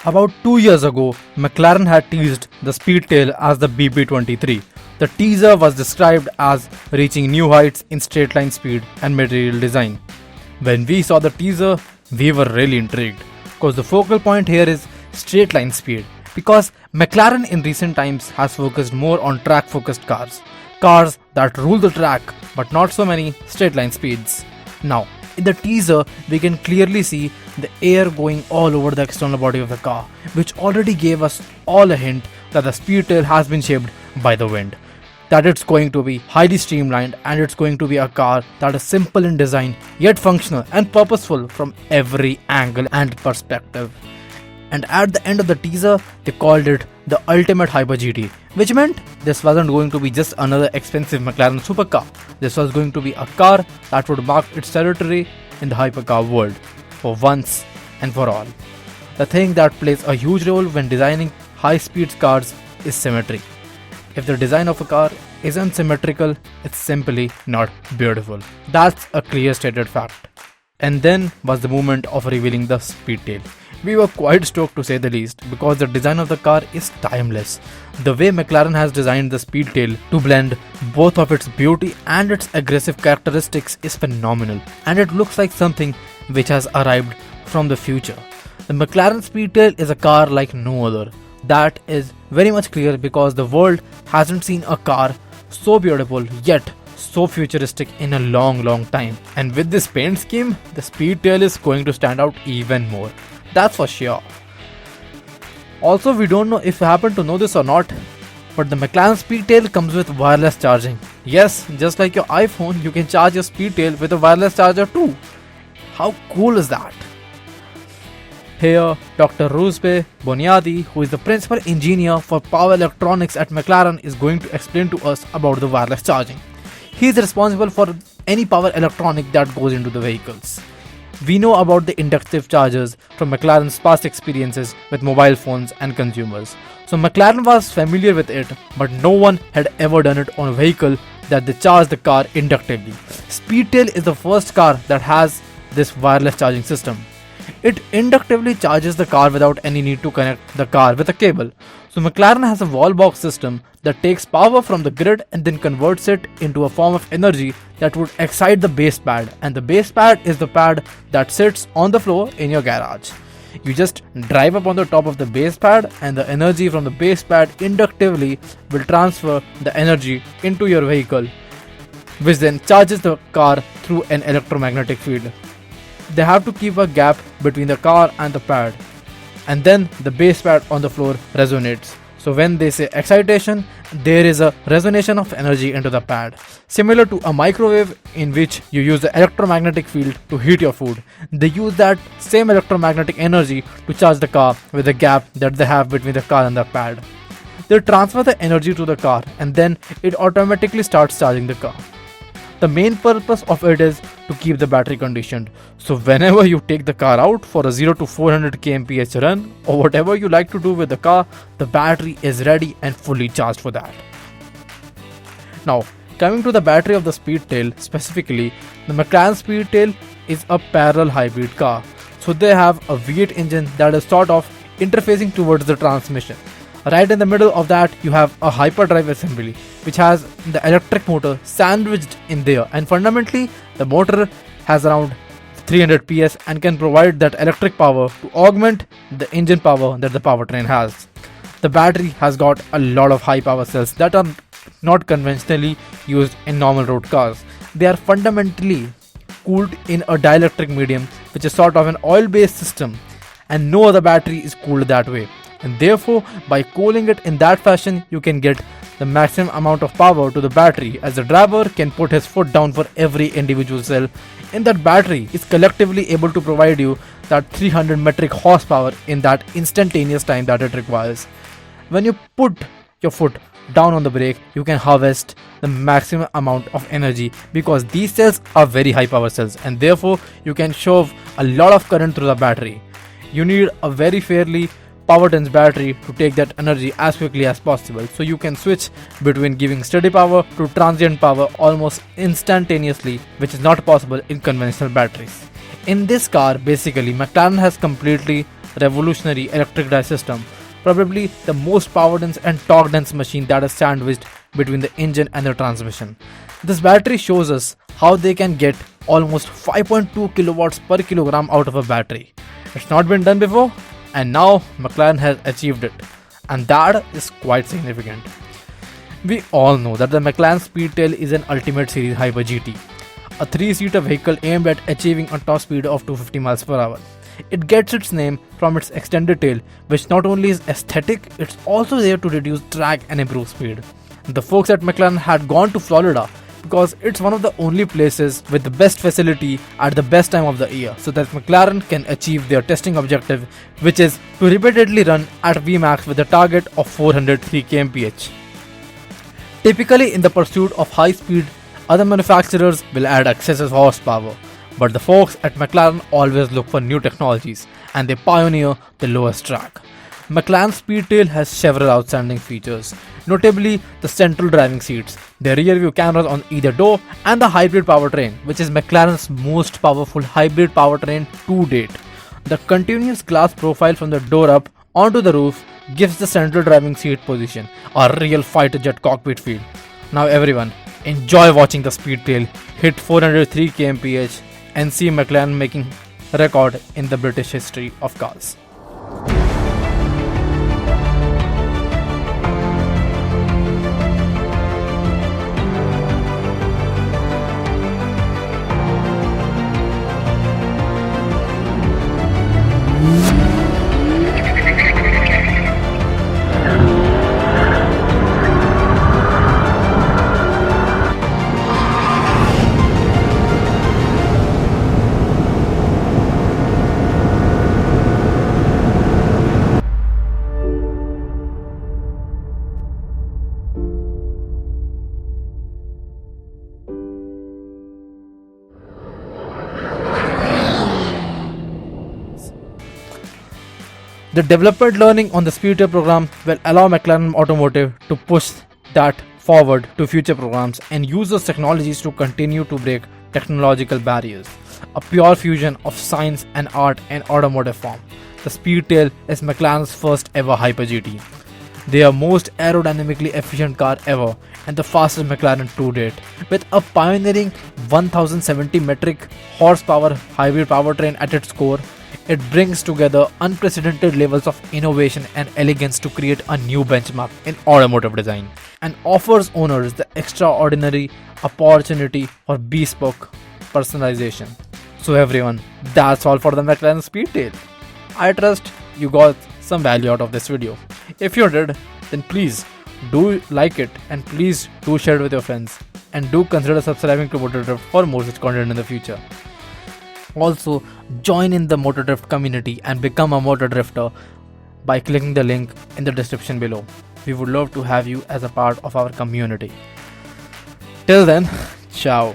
About 2 years ago, McLaren had teased the Speedtail as the BP23. The teaser was described as reaching new heights in straight line speed and material design. When we saw the teaser, we were really intrigued because the focal point here is straight line speed, because McLaren in recent times has focused more on track focused cars that rule the track but not so many straight line speeds. Now, in the teaser, we can clearly see the air going all over the external body of the car, which already gave us all a hint that the Speedtail has been shaped by the wind. That it's going to be highly streamlined and it's going to be a car that is simple in design yet functional and purposeful from every angle and perspective. And at the end of the teaser, they called it the ultimate Hyper GT, which meant this wasn't going to be just another expensive McLaren supercar. This was going to be a car that would mark its territory in the hypercar world for once and for all. The thing that plays a huge role when designing high-speed cars is symmetry. If the design of a car isn't symmetrical, it's simply not beautiful. That's a clear stated fact. And then was the moment of revealing the Speedtail. We were quite stoked to say the least, because the design of the car is timeless. The way McLaren has designed the Speedtail to blend both of its beauty and its aggressive characteristics is phenomenal, and it looks like something which has arrived from the future. The McLaren Speedtail is a car like no other. That is very much clear because the world hasn't seen a car so beautiful yet so futuristic in a long time. And with this paint scheme, the Speedtail is going to stand out even more. That's for sure. Also, we don't know if you happen to know this or not, but the McLaren Speedtail comes with wireless charging. Yes, just like your iPhone, you can charge your Speedtail with a wireless charger too. How cool is that? Here, Dr. Roosbe Boniadi, who is the principal engineer for power electronics at McLaren, is going to explain to us about the wireless charging. He is responsible for any power electronic that goes into the vehicles. We know about the inductive chargers from McLaren's past experiences with mobile phones and consumers. So McLaren was familiar with it, but no one had ever done it on a vehicle that they charge the car inductively. Speedtail is the first car that has this wireless charging system. It inductively charges the car without any need to connect the car with a cable. So McLaren has a wall box system that takes power from the grid and then converts it into a form of energy that would excite the base pad, and the base pad is the pad that sits on the floor in your garage. You just drive up on the top of the base pad, and the energy from the base pad inductively will transfer the energy into your vehicle, which then charges the car through an electromagnetic field. They have to keep a gap between the car and the pad, and then the base pad on the floor resonates. So when they say excitation, there is a resonation of energy into the pad, similar to a microwave in which you use the electromagnetic field to heat your food. They use that same electromagnetic energy to charge the car with the gap that they have between the car and the pad. They transfer the energy to the car, and then it automatically starts charging the car. The main purpose of it is to keep the battery conditioned. So whenever you take the car out for a 0 to 400 kmph run or whatever you like to do with the car, the battery is ready and fully charged for that. Now, coming to the battery of the Speedtail specifically, the McLaren Speedtail is a parallel hybrid car. So they have a V8 engine that is sort of interfacing towards the transmission. Right in the middle of that, you have a hyperdrive assembly, which has the electric motor sandwiched in there, and fundamentally the motor has around 300 PS and can provide that electric power to augment the engine power that the powertrain has. The battery has got a lot of high power cells that are not conventionally used in normal road cars. They are fundamentally cooled in a dielectric medium, which is sort of an oil-based system, and no other battery is cooled that way. And therefore, by cooling it in that fashion, you can get the maximum amount of power to the battery, as the driver can put his foot down for every individual cell in that battery is collectively able to provide you that 300 metric horsepower in that instantaneous time that it requires. When you put your foot down on the brake, you can harvest the maximum amount of energy, because these cells are very high power cells, and therefore you can shove a lot of current through the battery. You need a very fairly power dense battery to take that energy as quickly as possible, so you can switch between giving steady power to transient power almost instantaneously, which is not possible in conventional batteries. In this car, basically McLaren has completely revolutionary electric drive system, probably the most power dense and torque dense machine that is sandwiched between the engine and the transmission. This battery shows us how they can get almost 5.2 kilowatts per kilogram out of a battery. It's not been done before, and now McLaren has achieved it, and that is quite significant. We all know that the McLaren Speedtail is an Ultimate Series Hyper GT, a 3-seater vehicle aimed at achieving a top speed of 250 miles per hour. It gets its name from its extended tail, which not only is aesthetic, it's also there to reduce drag and improve speed. The folks at McLaren had gone to Florida because it's one of the only places with the best facility at the best time of the year, so that McLaren can achieve their testing objective, which is to repeatedly run at Vmax with a target of 403 kmph. Typically, in the pursuit of high speed, other manufacturers will add excessive horsepower, but the folks at McLaren always look for new technologies and they pioneer the lowest drag. McLaren Speedtail has several outstanding features, notably the central driving seats, the rear view cameras on either door, and the hybrid powertrain, which is McLaren's most powerful hybrid powertrain to date. The continuous glass profile from the door up onto the roof gives the central driving seat position a real fighter jet cockpit feel. Now everyone, enjoy watching the Speedtail hit 403 kmph and see McLaren making a record in the British history of cars. The development learning on the Speedtail program will allow McLaren Automotive to push that forward to future programs and use those technologies to continue to break technological barriers. A pure fusion of science and art in automotive form. The Speedtail is McLaren's first ever Hyper GT. Their most aerodynamically efficient car ever and the fastest McLaren to date, with a pioneering 1070 metric horsepower hybrid powertrain at its core. It brings together unprecedented levels of innovation and elegance to create a new benchmark in automotive design and offers owners the extraordinary opportunity for bespoke personalization. So everyone, that's all for the McLaren Speedtail. I trust you got some value out of this video. If you did, then please do like it and please do share it with your friends and do consider subscribing to MotorDrift for more such content in the future. Also, join in the MotorDrift community and become a MotorDrifter by clicking the link in the description below. We would love to have you as a part of our community. Till then, ciao.